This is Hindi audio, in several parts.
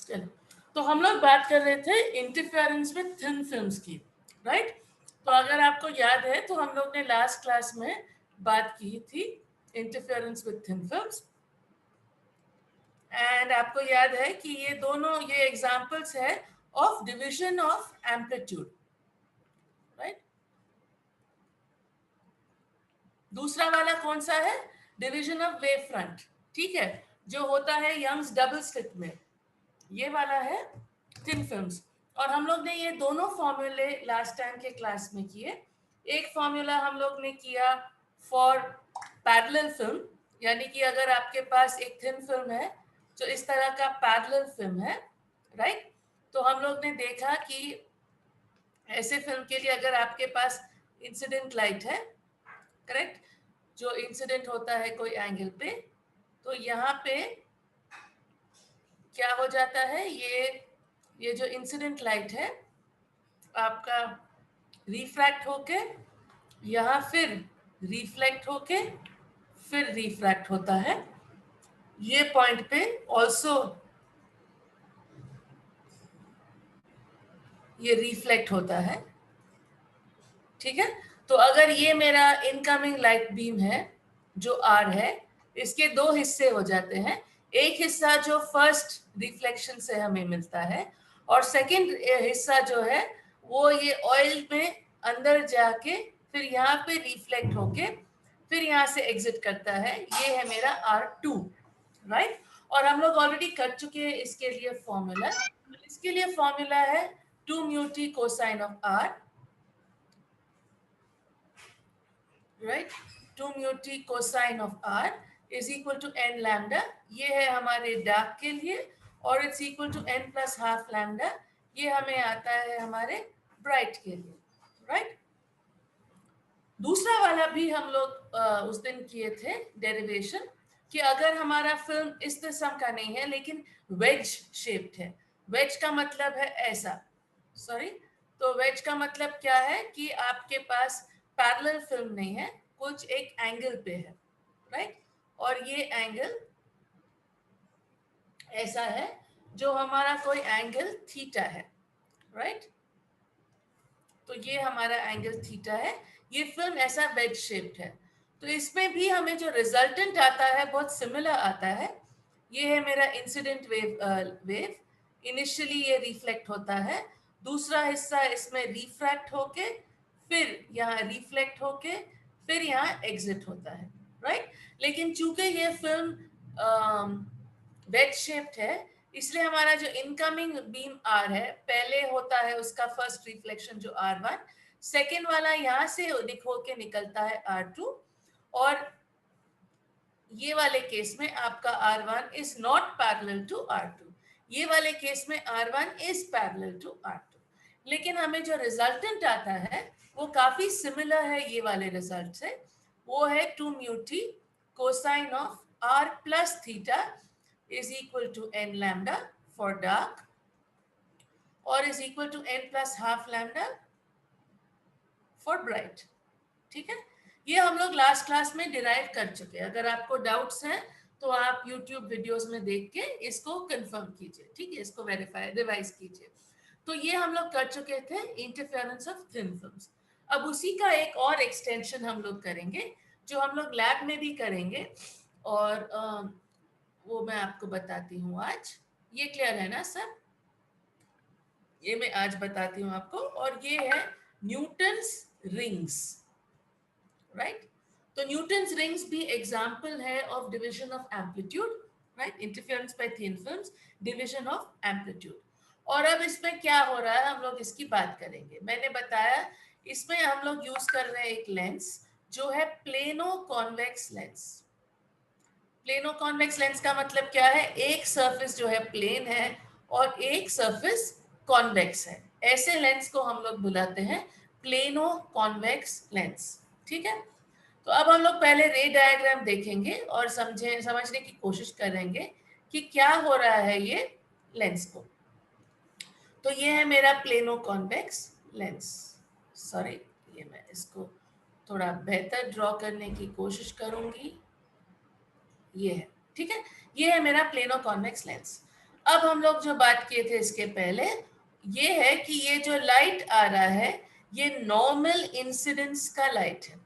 चलो, तो हम लोग बात कर रहे थे इंटरफेरेंस विद थिन फिल्म्स की, राइट? तो अगर आपको याद है तो हम लोग ने लास्ट क्लास में बात की थी interference with thin films, and आपको याद है कि ये दोनों ये एग्जांपल्स है of division of amplitude, right? दूसरा वाला कौन सा है? डिवीजन ऑफ वेव फ्रंट, ठीक है, जो होता है यंग्स डबल स्लिट में, ये वाला है थिन फिल्म्स। और हम लोग ने ये दोनों फॉर्मूले लास्ट टाइम के क्लास में किए। एक फॉर्मूला हम लोग ने किया फॉर पैरेलल फिल्म, यानी कि अगर आपके पास एक थिन फिल्म है जो इस तरह का पैरेलल फिल्म है, राइट, तो हम लोग ने देखा कि ऐसे फिल्म के लिए अगर आपके पास इंसिडेंट लाइट है, करेक्ट, जो इंसिडेंट होता है कोई एंगल पे, तो यहाँ पे क्या हो जाता है, ये जो इंसिडेंट लाइट है आपका रिफ्रैक्ट होके यहाँ फिर रिफ्लेक्ट होके फिर रिफ्रैक्ट होता है, ये पॉइंट पे ऑल्सो ये रिफ्लेक्ट होता है, ठीक है। तो अगर ये मेरा इनकमिंग लाइट बीम है जो आर है, इसके दो हिस्से हो जाते हैं। एक हिस्सा जो फर्स्ट रिफ्लेक्शन से हमें मिलता है, और सेकंड हिस्सा जो है वो ये ऑयल में अंदर जाके फिर यहाँ पे रिफ्लेक्ट होके फिर यहाँ से एग्जिट करता है, ये है मेरा R2, राइट। और हम लोग ऑलरेडी कर चुके हैं इसके लिए फॉर्मूला। इसके लिए फॉर्मूला है 2 mu T cosine of R, right, 2 mu T cosine of R is equal to n lambda, ये है हमारे डार्क के लिए, और it's equal to n plus half lambda, ये हमें आता है हमारे ब्राइट के लिए, राइट। दूसरा वाला भी हम लोग उस दिन किए थे डेरिवेशन, कि अगर हमारा फिल्म इस किस्म का नहीं है लेकिन वेज शेप्ड है, वेज का मतलब है ऐसा, सॉरी, तो वेज का मतलब क्या है कि आपके पास पैरेलल फिल्म नहीं है, कुछ एक एंगल पे है, राइट, और ये एंगल ऐसा है जो हमारा कोई एंगल थीटा है, राइट, तो ये हमारा एंगल थीटा है, ये फिल्म ऐसा वेज शेप्ड है। तो इसमें भी हमें जो रिजल्टेंट आता है बहुत सिमिलर आता है, ये है मेरा इंसिडेंट वेव, इनिशियली ये रिफ्लेक्ट होता है, दूसरा हिस्सा इसमें रिफ्रैक्ट होके फिर यहाँ रिफ्लेक्ट होके फिर यहाँ एग्जिट होता है, राइट। लेकिन चूंकि ये फिल्म वेज शेप्ड है, इसलिए हमारा जो इनकमिंग बीम आर है, पहले होता है उसका फर्स्ट रिफ्लेक्शन जो R1, सेकेंड वाला यहाँ से दिखो के निकलता है R2, और ये वाले केस में आपका R1 is not parallel to R2, ये वाले केस में R1 is parallel to R2, लेकिन हमें जो रिजल्टेंट आता है वो काफी सिमिलर है ये वाले रिजल्ट से, वो है 2 mu T cosine of R plus theta is equal to n lambda for dark or is equal to n plus half lambda for bright, ठीक है। ये हम लोग लास्ट क्लास में डिराइव कर चुके हैं, अगर आपको डाउट्स हैं तो आप YouTube वीडियोस में देख के इसको कंफर्म कीजिए, ठीक है, इसको वेरीफाई रिवाइज कीजिए। तो ये हम लोग कर चुके थे इंटरफेरेंस ऑफ थिन फिल्म्स। अब उसी का एक और एक्सटेंशन हम लोग करेंगे जो हम लोग लैब में भी करेंगे, और वो मैं आपको बताती हूँ आज। ये क्लियर है ना सब? ये मैं आज बताती हूँ आपको, और ये है न्यूटन्स रिंग्स, राइट। तो न्यूटन्स रिंग्स भी एग्जाम्पल है of division of amplitude, right, interference bye thin films, division of amplitude. और अब इसमें क्या हो रहा है हम लोग इसकी बात करेंगे। मैंने बताया इसमें हम लोग यूज कर रहे हैं एक लेंस जो है plano convex lens. Plano convex lens का मतलब क्या है, एक सरफेस जो है प्लेन है और एक सरफेस कॉन्वेक्स है, ऐसे लेंस को हम लोग बुलाते हैं प्लेनो कॉन्वेक्स लेंस, ठीक है। तो अब हम लोग पहले रे डायग्राम देखेंगे और समझने की कोशिश करेंगे कि क्या हो रहा है ये लेंस को। तो ये है मेरा प्लेनो कॉन्वेक्स लेंस, सॉरी, ये मैं इसको थोड़ा बेहतर ड्रॉ करने की कोशिश करूंगी, ये है, ठीक है, ये है मेरा प्लेनो कॉन्वेक्स लेंस। अब हम लोग जो बात किए थे इसके पहले, ये है कि ये जो लाइट आ रहा है ये नॉर्मल इंसिडेंस का लाइट है।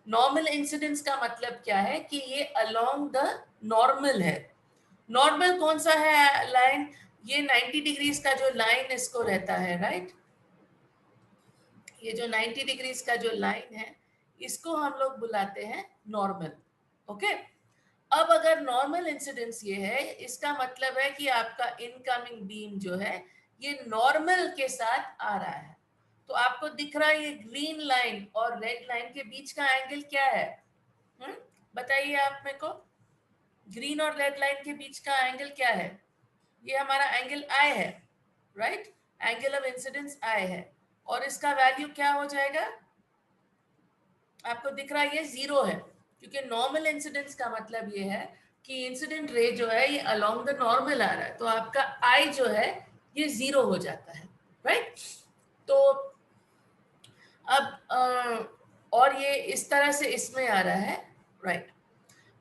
नॉर्मल इंसिडेंस का मतलब क्या है कि ये अलोंग द नॉर्मल है। नॉर्मल कौन सा है लाइन? ये 90 डिग्रीज का जो लाइन इसको रहता है, राइट? ये जो 90 डिग्रीज का जो लाइन है इसको हम लोग बुलाते हैं नॉर्मल। ओके, अब अगर नॉर्मल इंसिडेंस ये है, इसका मतलब है कि आपका इनकमिंग बीम जो है ये नॉर्मल के साथ आ रहा है। तो आपको दिख रहा है ये ग्रीन लाइन और रेड लाइन के बीच का एंगल क्या है? बताइए आप मेरे को। ग्रीन और रेड लाइन के बीच का एंगल क्या है? ये हमारा एंगल आई है, राइट? एंगल ऑफ इंसिडेंस आई है और इसका वैल्यू क्या हो जाएगा? आपको दिख रहा है ये 0 है, क्योंकि नॉर्मल इंसिडेंस का मतलब ये है कि इंसिडेंट रे जो है ये अलोंग द नॉर्मल आ रहा है, तो आपका आई जो है ये 0 हो जाता है, राइट? तो अब और ये इस तरह से इसमें आ रहा है, राइट?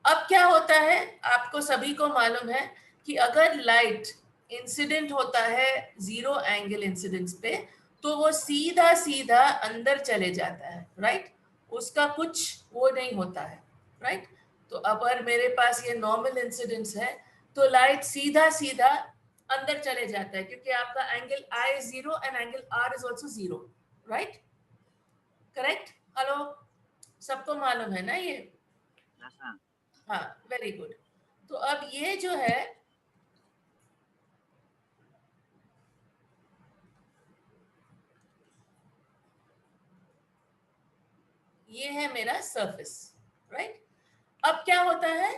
अब क्या होता है, आपको सभी को मालूम है कि अगर लाइट इंसिडेंट होता है 0 एंगल इंसिडेंस पे, तो वो सीधा सीधा अंदर चले जाता है, राइट? उसका कुछ वो नहीं होता है, राइट? तो अगर मेरे पास ये नॉर्मल इंसिडेंस है तो लाइट सीधा सीधा अंदर चले जाता है, क्योंकि आपका angle I is 0 and angle R is also 0, right? Correct? Hello, सबको मालूम है ना ये? हाँ, वेरी गुड। तो अब ये जो है ये है मेरा सरफेस, राइट? अब क्या होता है,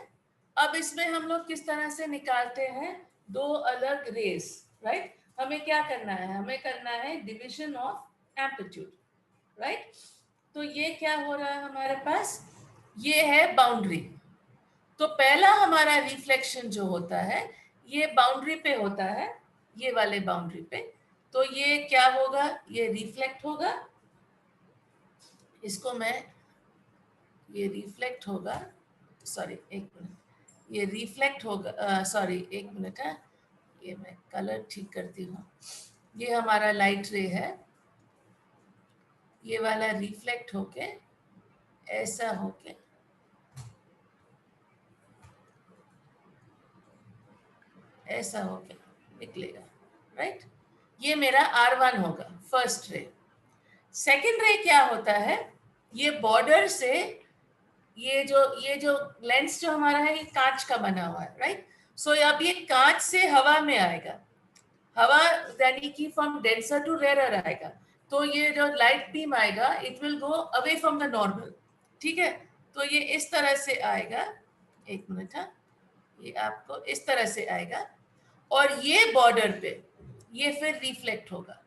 अब इसमें हम लोग किस तरह से निकालते हैं दो अलग रेस, राइट? हमें क्या करना है, हमें करना है डिवीजन ऑफ एम्पलीट्यूड, राइट? तो ये क्या हो रहा है हमारे पास, ये है बाउंड्री। तो पहला हमारा रिफ्लेक्शन जो होता है ये बाउंड्री पे होता है, ये वाले बाउंड्री पे। तो ये क्या होगा, ये रिफ्लेक्ट होगा, इसको मैं, ये रिफ्लेक्ट होगा, सॉरी एक मिनट, ये रिफ्लेक्ट होगा, सॉरी एक मिनट है, ये मैं कलर ठीक करती हूँ। ये हमारा लाइट रे है, ये वाला रिफ्लेक्ट होके ऐसा होके ऐसा होके निकलेगा, राइट? ये मेरा R1 होगा, फर्स्ट रे। सेकेंड रे क्या होता है, ये बॉर्डर से ये जो लेंस जो हमारा है ये कांच का बना हुआ है, राइट? सो अब ये कांच से हवा में आएगा, हवा यानी कि फ्रॉम डेंसर टू रेयर आएगा। तो ये जो लाइट बीम आएगा it will go away from the normal, ठीक है? तो ये इस तरह से आएगा, एक मिनट, हाँ, ये आपको इस तरह से आएगा और ये बॉर्डर पे ये फिर रिफ्लेक्ट होगा।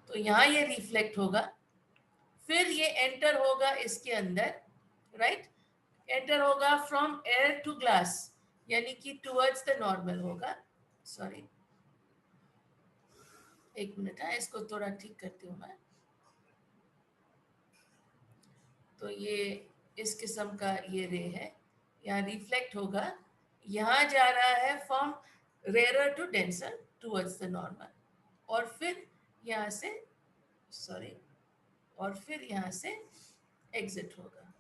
तो यहाँ ये रिफ्लेक्ट होगा, फिर ये एंटर होगा इसके अंदर, राइट? एंटर होगा फ्रॉम एयर टू ग्लास, यानी कि टुवर्ड्स द नॉर्मल होगा। सॉरी एक मिनट है, इसको थोड़ा ठीक करती हूँ मैं। तो ये इस किस्म का ये रे है, यहाँ रिफ्लेक्ट होगा, यहाँ जा रहा है from rare to denser towards the normal, और फिर यहाँ से, सॉरी, और फिर यहाँ से एग्जिट होगा,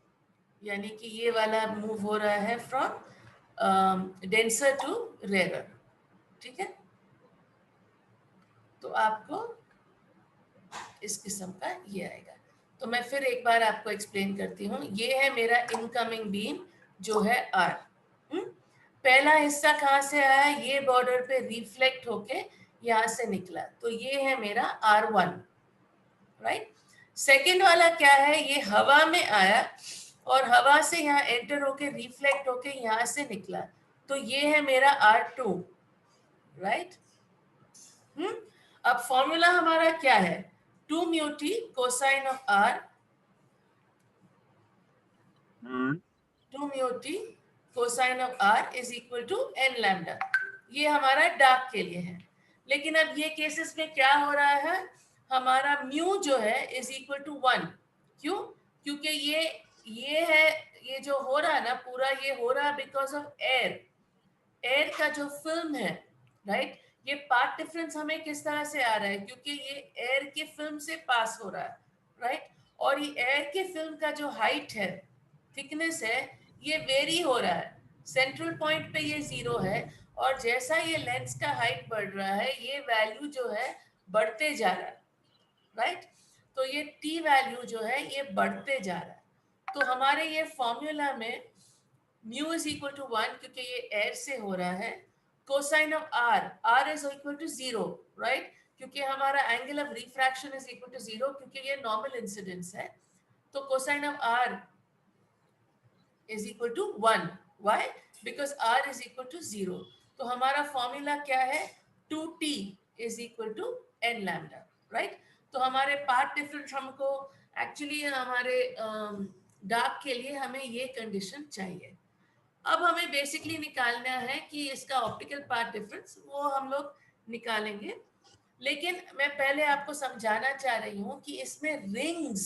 यानी कि ये वाला मूव हो रहा है फ्रॉम डेंसर टू रेयर, ठीक है? तो आपको इस किस्म का ये आएगा। तो मैं फिर एक बार आपको एक्सप्लेन करती हूँ। ये है मेरा इनकमिंग बीम जो है आर। पहला हिस्सा कहाँ से आया, ये बॉर्डर पे रिफ्लेक्ट होके यहाँ से निकला, तो ये है मेरा R1, राइट? सेकेंड वाला क्या है, ये हवा में आया और हवा से यहाँ एंटर होके रिफ्लेक्ट होके यहाँ से निकला, तो ये है मेरा R2, राइट? अब फॉर्मूला हमारा क्या है, 2 mu T cosine of R, 2 mu T cosine of R is equal to n lambda. ये हमारा डार्क के लिए है। लेकिन अब ये केसेस में क्या हो रहा है, हमारा म्यू जो है इज इक्वल टू 1। क्यों? क्योंकि ये है, ये जो हो रहा है ना पूरा, ये हो रहा है बिकॉज ऑफ एयर। एयर का जो फिल्म है राइट। ये पाथ डिफरेंस हमें किस तरह से आ रहा है, क्योंकि ये एयर के फिल्म से पास हो रहा है, राइट। और ये एयर के फिल्म का जो हाइट है, थिकनेस है, ये वेरी हो रहा है। सेंट्रल पॉइंट पे ये 0 है, और जैसा ये लेंस का हाइट बढ़ रहा है, ये वैल्यू जो है बढ़ते जा रहा है, राइट। तो ये टी वैल्यू जो है ये बढ़ते जा रहा है। तो हमारे ये फॉर्मूला में म्यू इज इक्वल टू 1, क्योंकि ये एयर से हो रहा है। Cosine of R, R is equal to 0, right, क्योंकि हमारा angle of refraction is equal to 0, क्योंकि ये नॉर्मल इंसिडेंस है। तो cosine of R is equal to 1। Why? Because R is equal to 0। तो हमारा फॉर्मूला क्या है? 2t is equal to n lambda, right. तो हमारे पाथ डिफरेंस हमको एक्चुअली हमारे डार्क के लिए हमें ये कंडीशन चाहिए। अब हमें बेसिकली निकालना है कि इसका ऑप्टिकल पाथ डिफरेंस, वो हम लोग निकालेंगे। लेकिन मैं पहले आपको समझाना चाह रही हूँ कि इसमें रिंग्स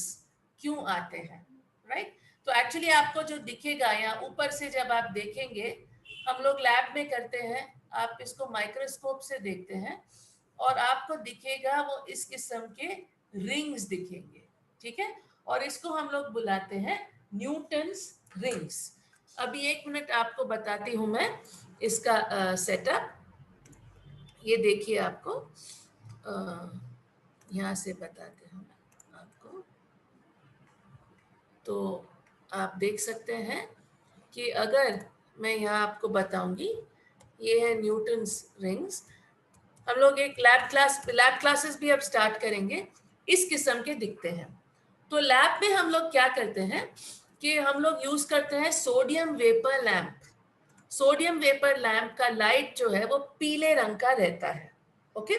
क्यों आते हैं, राइट। तो एक्चुअली आपको जो दिखेगा या ऊपर से जब आप देखेंगे, हम लोग लैब में करते हैं, आप इसको माइक्रोस्कोप से देखते हैं और आपको दिखेगा वो इस किस्म के रिंग्स दिखेंगे, ठीक है। और इसको हम लोग बुलाते हैं न्यूटन्स रिंग्स। अभी 1 मिनट आपको बताती हूँ मैं इसका सेटअप। ये देखिए, आपको यहाँ से बताते हैं आपको। तो आप देख सकते हैं कि अगर मैं यहाँ आपको बताऊंगी, ये है न्यूटन्स रिंग्स। हम लोग एक लैब क्लासेस भी अब स्टार्ट करेंगे, इस किस्म के दिखते हैं। तो लैब में हम लोग क्या करते हैं कि हम लोग यूज करते हैं sodium vapour lamp. Sodium vapour lamp का लाइट जो है वो पीले रंग का रहता है, ओके।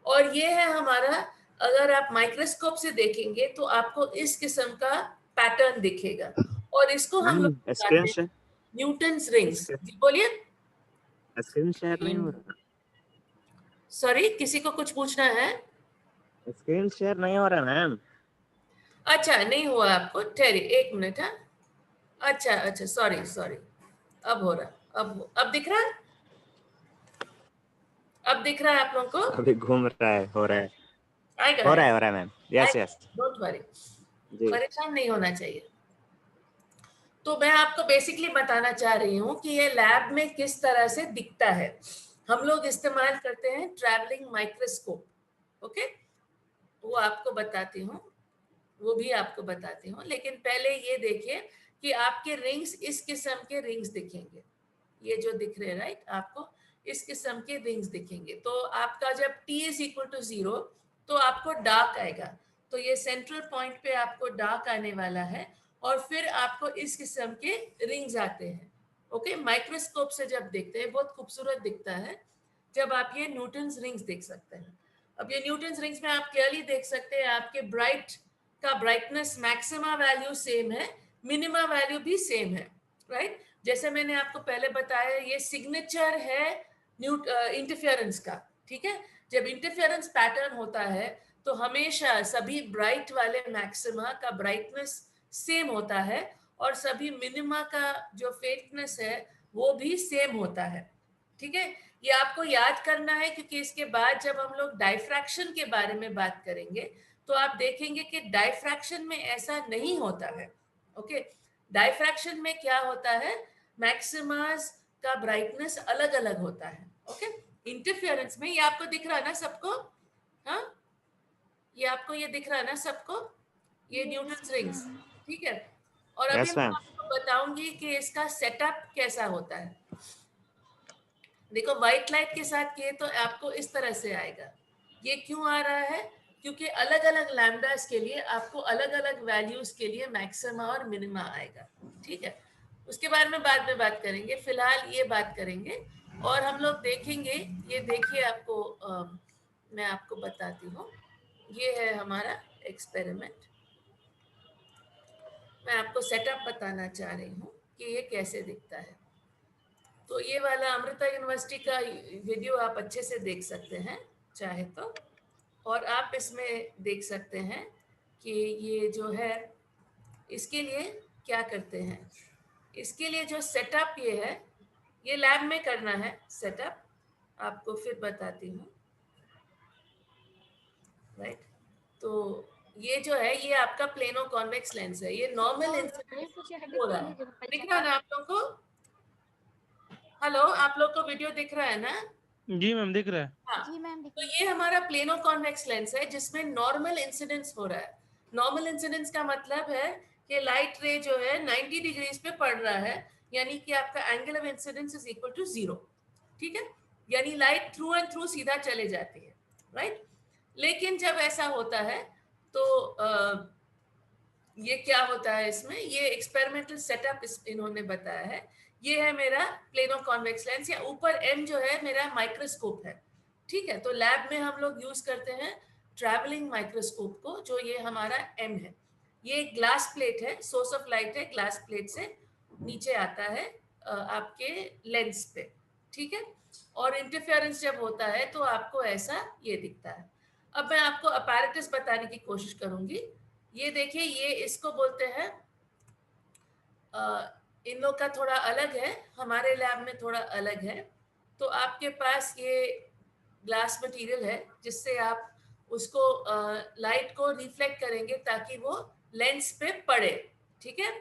और ये है हमारा, अगर आप माइक्रोस्कोप से देखेंगे तो आपको इस किस्म का पैटर्न दिखेगा, और इसको हम लोग मैम बताते स्क्रीन हैं न्यूटन्स रिंग्स। जी बोलिए। शेयर नहीं हो रहा। सॉरी, किसी को कुछ पूछना है? स्क्रीन शेयर नहीं हो रहा मैम। अच्छा, नहीं हुआ आपको? ठहरिए 1 मिनट। हाँ, अच्छा अच्छा, सॉरी सॉरी। अब हो रहा, अब दिख रहा है? अब दिख रहा है आप लोगों को? अभी घूम रहा है, हो रहा है, आएगा हो रहा है ma'am. Yes yes don't worry, जी। परेशान नहीं होना चाहिए। तो मैं आपको बेसिकली बताना चाह रही हूँ कि ये लैब में किस तरह से दिखता है। हम लोग इस्तेमाल करते हैं ट्रैवलिंग माइक्रोस्कोप, ओके। वो आपको बताती हूँ, वो भी आपको बताती हूँ, लेकिन पहले ये देखिए कि आपके रिंग्स इस किस्म के रिंग्स दिखेंगे। ये जो दिख रहे हैं, राइट, आपको इस किस्म के रिंग्स दिखेंगे। तो आपका जब t इज इक्वल टू 0, तो आपको डार्क आएगा। तो ये सेंट्रल पॉइंट पे आपको डार्क आने वाला है, और फिर आपको इस किस्म के रिंग्स आते हैं, ओके। माइक्रोस्कोप से जब देखते हैं बहुत खूबसूरत दिखता है, जब आप ये न्यूटन्स रिंग्स देख सकते हैं। अब ये न्यूटन्स रिंग्स में आप क्लियरली देख सकते हैं आपके ब्राइट का ब्राइटनेस मैक्सिमा वैल्यू सेम है, मिनिमा वैल्यू भी सेम है, राइट। जैसे मैंने आपको पहले बताया, ये सिग्नेचर है इंटरफेरेंस का, ठीक है। जब इंटरफेरेंस पैटर्न होता है तो हमेशा सभी ब्राइट वाले मैक्सिमा का ब्राइटनेस सेम होता है, और सभी मिनिमा का जो फेंटनेस है वो भी सेम होता है, ठीक है। ये आपको याद करना है, क्योंकि इसके बाद जब हम लोग डायफ्रैक्शन के बारे में बात करेंगे तो आप देखेंगे कि डायफ्रैक्शन में ऐसा नहीं होता है, ओके। डायफ्रैक्शन में क्या होता है, मैक्सिमास का ब्राइटनेस अलग अलग होता है, ओके। इंटरफेरेंस में ये आपको दिख रहा है ना सबको? हाँ, ये आपको ये दिख रहा है ना सबको, ये न्यूटन्स रिंग्स, ठीक है। और अभी यस मैं मैम। आपको बताऊंगी कि इसका सेटअप कैसा होता है। देखो, व्हाइट लाइट के साथ किए तो आपको इस तरह से आएगा। ये क्यों आ रहा है? क्योंकि अलग अलग लैम्डास के लिए आपको अलग अलग वैल्यूज के लिए मैक्सिमा और मिनिमा आएगा, ठीक है। उसके बारे में बाद में बात करेंगे, फिलहाल ये बात करेंगे। और हम लोग देखेंगे, ये देखिए आपको मैं आपको बताती हूँ, ये है हमारा एक्सपेरिमेंट। मैं आपको सेटअप बताना चाह रही हूँ कि ये कैसे दिखता है। तो ये वाला अमृता यूनिवर्सिटी का वीडियो आप अच्छे से देख सकते हैं चाहे तो, और आप इसमें देख सकते हैं कि ये जो है, इसके लिए क्या करते हैं। इसके लिए जो सेटअप ये है, ये लैब में करना है सेटअप। आपको फिर बताती हूँ, राइट। तो ये जो है ये आपका प्लेनो कॉन्वेक्स लेंस है, ये नॉर्मल इंसिडेंस हो रहा है, दिख रहा है ना आप लोग को? हेलो, आप लोग को वीडियो दिख रहा है ना? जी मैम दिख रहा है। हाँ, तो ये हमारा प्लेनो कॉन्वेक्स लेंस है जिसमें नॉर्मल इंसिडेंस हो रहा है। नॉर्मल इंसिडेंस का मतलब है कि लाइट रे जो है 90 डिग्रीज पे पड़ रहा है, यानी कि आपका angle of incidence is equal to 0। ठीक है, यानी लाइट थ्रू एंड थ्रू सीधा चले जाती है, राइट। लेकिन जब ऐसा होता है तो ये क्या होता है इसमें, ये एक्सपेरिमेंटल सेटअप इन्होंने बताया है। ये है मेरा प्लेनो कॉन्वेक्स लेंस, या ऊपर एम जो है मेरा माइक्रोस्कोप है। ठीक है, तो लैब में हम लोग यूज करते हैं ट्रैवलिंग माइक्रोस्कोप को, जो ये हमारा एम है। ये ग्लास प्लेट है, सोर्स ऑफ लाइट है, ग्लास प्लेट से नीचे आता है आपके लेंस पे। ठीक है, और इंटरफेरेंस जब होता है तो आपको ऐसा ये दिखता है। अब मैं आपको अपैरेटस बताने की कोशिश करूंगी। ये देखिए, ये इसको बोलते हैं, इन लोग का थोड़ा अलग है, हमारे लैब में थोड़ा अलग है। तो आपके पास ये ग्लास मटेरियल है जिससे आप उसको लाइट को रिफ्लेक्ट करेंगे ताकि वो लेंस पे पड़े। ठीक है,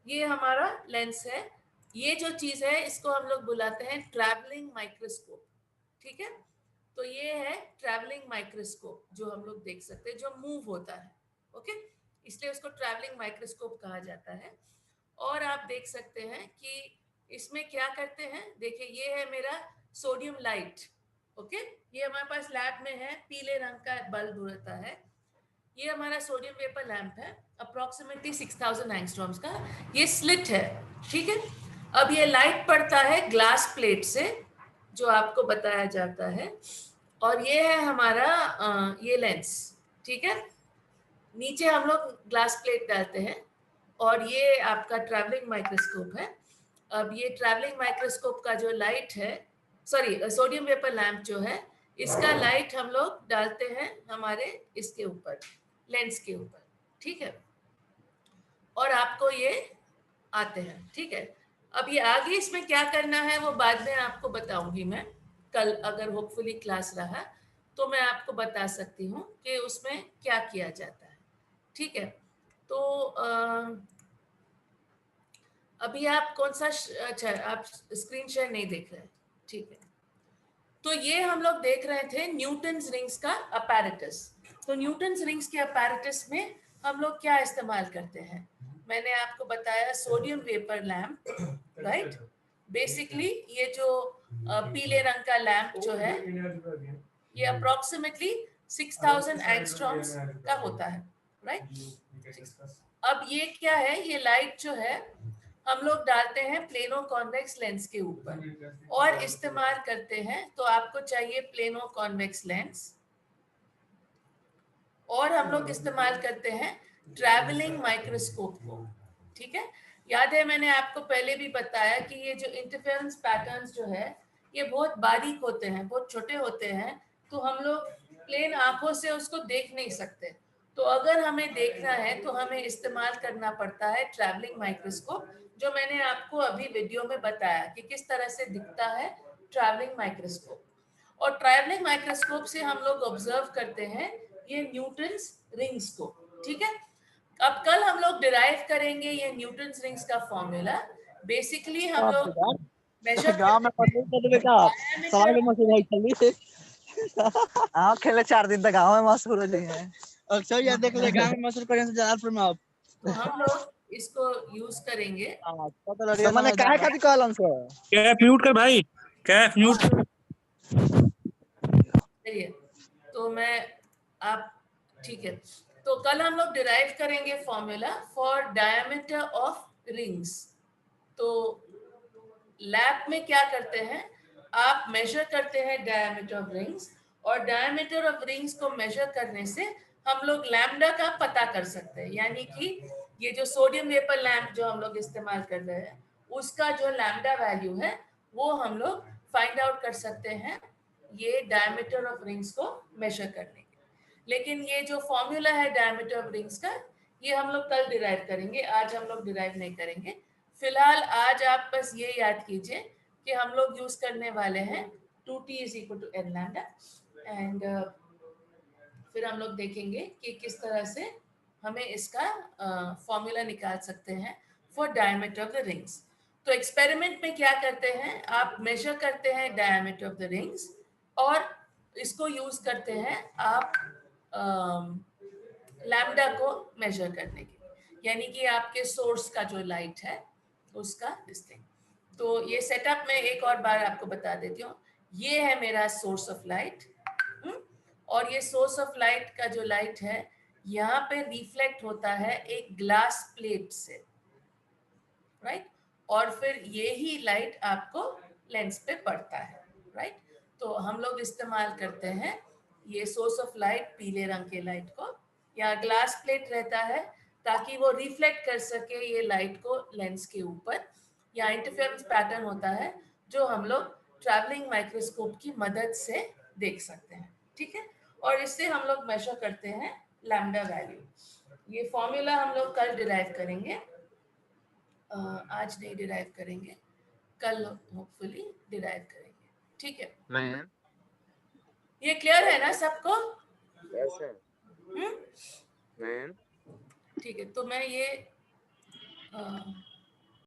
ये हमारा लेंस है। ये जो चीज है इसको हम लोग बुलाते हैं ट्रैवलिंग माइक्रोस्कोप। ठीक है, तो ये है ट्रैवलिंग माइक्रोस्कोप जो हम लोग देख सकते हैं, जो मूव होता है। ओके, इसलिए उसको ट्रैवलिंग माइक्रोस्कोप कहा जाता है। और आप देख सकते हैं कि इसमें क्या करते हैं, देखिए ये है मेरा सोडियम लाइट। ओके, ये हमारे पास लैब में है, पीले रंग का बल्ब रहता है। ये हमारा सोडियम वेपर लैंप है, अप्रोक्सीमेटली 6000 एंगस्ट्रॉम्स का। ये स्लिट है, ठीक है। अब ये लाइट पड़ता है ग्लास प्लेट से, जो आपको बताया जाता है, और ये है हमारा ये लेंस। ठीक है, नीचे हम लोग ग्लास प्लेट डालते हैं, और ये आपका ट्रैवलिंग माइक्रोस्कोप है। अब ये ट्रैवलिंग माइक्रोस्कोप का जो लाइट है, सॉरी सोडियम वेपर लैंप जो है, इसका लाइट हम लोग डालते हैं हमारे इसके ऊपर, लेंस के ऊपर। ठीक है, और आपको ये आते हैं। ठीक है, अब ये आगे इसमें क्या करना है वो बाद में आपको बताऊंगी मैं, कल अगर होपफुली क्लास रहा तो मैं आपको बता सकती हूँ कि उसमें क्या किया जाता है। ठीक है, तो अभी आप कौन सा अच्छा, आप स्क्रीन शेयर नहीं देख रहे हैं, ठीक है। तो ये हम लोग देख रहे थे न्यूटन्स रिंग्स का अपैरेटस। तो न्यूटन्स रिंग्स के अपैरेटस में हम लोग क्या इस्तेमाल करते हैं, मैंने आपको बताया sodium vapour lamp, right. Basically ये जो पीले रंग का लैंप जो है, ये अप्रोक्सीमेटली 6000 एंगस्ट्रॉम्स का होता है, राइट। अब ये क्या है, ये लाइट जो है हम लोग डालते हैं प्लेनो कॉन्वेक्स लेंस के ऊपर और इस्तेमाल करते हैं। तो आपको चाहिए प्लेनो कॉन्वेक्स लेंस, और हम लोग इस्तेमाल करते हैं ट्रैवलिंग माइक्रोस्कोप को। ठीक है, याद है मैंने आपको पहले भी बताया कि ये जो इंटरफेरेंस पैटर्न्स जो है ये बहुत बारीक होते हैं, बहुत छोटे होते हैं, तो हम लोग प्लेन आंखों से उसको देख नहीं सकते। तो अगर हमें देखना है तो हमें इस्तेमाल करना पड़ता है ट्रैवलिंग माइक्रोस्कोप, जो मैंने आपको अभी वीडियो में बताया कि किस तरह से दिखता है ट्रैवलिंग माइक्रोस्कोप। और ट्रैवलिंग माइक्रोस्कोप से हम लोग ऑब्जर्व करते हैं ये न्यूटन्स रिंग्स को। ठीक है, अब कल हम लोग डिराइव करेंगे ये न्यूटन्स रिंग्स का फॉर्मूला। बेसिकली हम लोग मेजर गांव में मशहूर बेटा सवाल में मशहूर है चलिए हाँ खेले 4 दिन तक गांव में मशहूर हो जाए। अक्सर ये देख ले गांव में मशहूर करें से जलालपुर में। आप तो हम लोग इसको यूज करेंगे। तो मैंने काहे का भी कहलन से कैफ म्यूट कर भाई, कैफ म्यूट। चलिए, तो मैं आप ठीक है, तो कल हम लोग डिराइव करेंगे formula for diameter of rings. तो लैब में क्या करते हैं, आप मेजर करते हैं डायमीटर ऑफ रिंग्स, और डायमीटर ऑफ रिंग्स को मेजर करने से हम लोग लैम्डा का पता कर सकते हैं। यानी कि ये जो सोडियम वेपर लैम्प जो हम लोग इस्तेमाल कर रहे हैं उसका जो लैम्डा वैल्यू है वो हम लोग फाइंड आउट कर सकते हैं ये डायमीटर ऑफ रिंग्स को मेजर करने के। लेकिन ये जो फॉर्मूला है डायमीटर ऑफ रिंग्स का, ये हम लोग कल डिराइव करेंगे, आज हम लोग डिराइव नहीं करेंगे। फिलहाल आज आप बस ये याद कीजिए कि हम लोग यूज करने वाले हैं 2t is equal to n lambda. And फिर हम लोग देखेंगे कि किस तरह से हमें इसका फॉर्मूला निकाल सकते हैं for diameter of the rings. तो एक्सपेरिमेंट में क्या करते हैं, आप मेजर करते हैं डायमीटर ऑफ द रिंग्स और इसको यूज करते हैं आप लैम्डा को मेजर करने के लिए, यानी कि आपके सोर्स का जो लाइट है उसका डिस्टिंग। तो ये सेटअप मैं एक और बार आपको बता देती हूँ। ये है मेरा सोर्स ऑफ लाइट, और ये सोर्स ऑफ लाइट का जो लाइट है यहाँ पे रिफ्लेक्ट होता है एक ग्लास प्लेट से, राइट, और फिर ये ही लाइट आपको लेंस पे पड़ता है, राइट। तो हम लोग इस्तेमाल करते हैं ये सोर्स ऑफ लाइट, पीले रंग के लाइट को, या ग्लास प्लेट रहता है ताकि वो रिफ्लेक्ट कर सके ये लाइट को लेंस के ऊपर, या इंटरफेरेंस पैटर्न होता है जो हम लोग ट्रैवलिंग माइक्रोस्कोप की मदद से देख सकते हैं, ठीक है। और इससे हम लोग मेजर करते हैं लैम्डा वैल्यू। ये फॉर्मूला हम लोग कल डिराइव करेंगे, आज नहीं डिराइव करेंगे, कल होपफुली डिराइव करेंगे, ठीक है। मैम ये क्लियर है ना सबको? यस सर मैम ठीक है, तो मैं ये